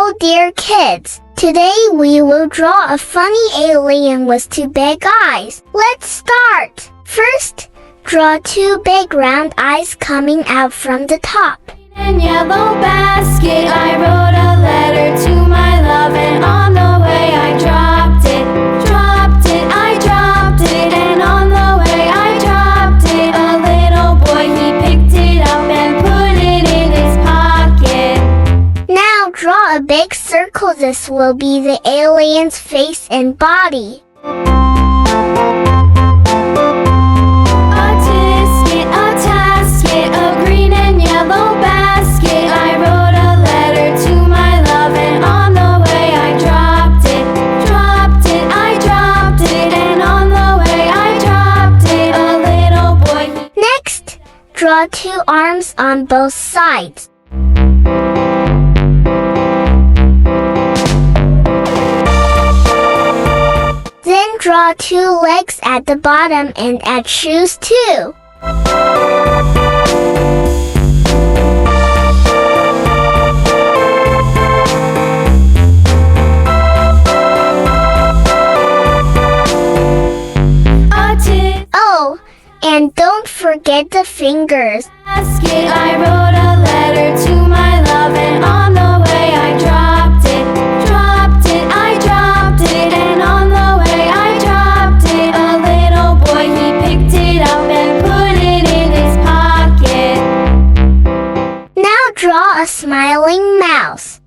Hello dear kids. Today we will draw a funny alien with two big eyes. Let's start. First, draw two big round eyes coming out from the top. In yellow basket, I wrote a letter to my love, and on the way I dropped it, I dropped it, and on the way I dropped it. A little boy, he picked it up and put it in his pocket. Now draw a big circle. This will be the alien's face and body. Draw two arms on both sides. Then draw two legs at the bottom and add shoes too. Oh, and don't forget the fingers. I wrote a letter to my love, and on the way I dropped it, I dropped it, and on the way I dropped it. A little boy, he picked it up and put it in his pocket. Now draw a smiling mouse.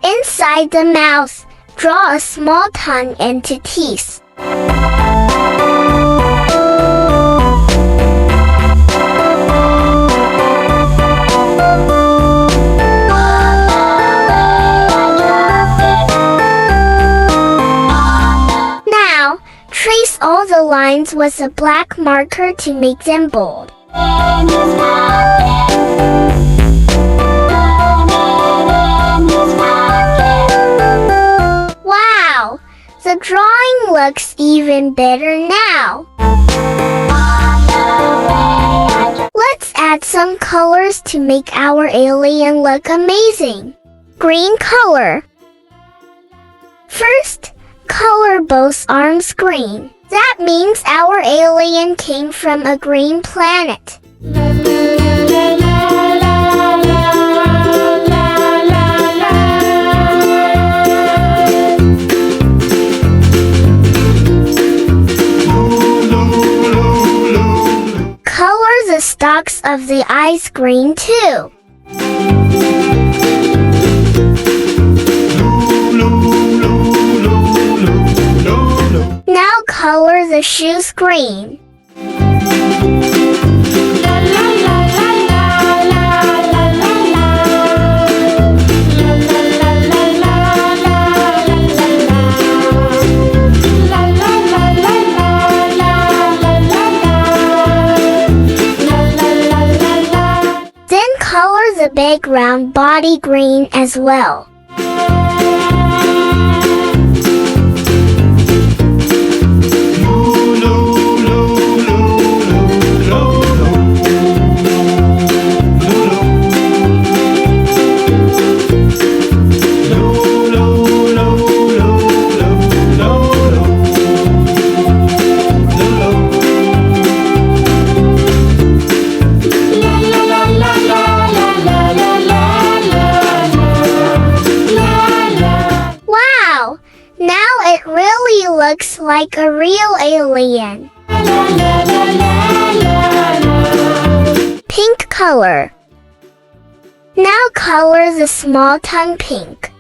Inside the mouth, draw a small tongue and two teeth. Now, trace all the lines with a black marker to make them bold. The drawing looks even better now. Let's add some colors to make our alien look amazing. Green color. First, color both arms green. That means our alien came from a green planet. The stalks of the eyes green too. Now color the shoes green. Color the big round body green as well. It really looks like a real alien. Pink color. Now color the small tongue pink.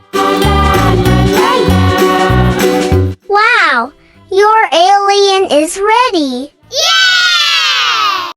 Wow, your alien is ready.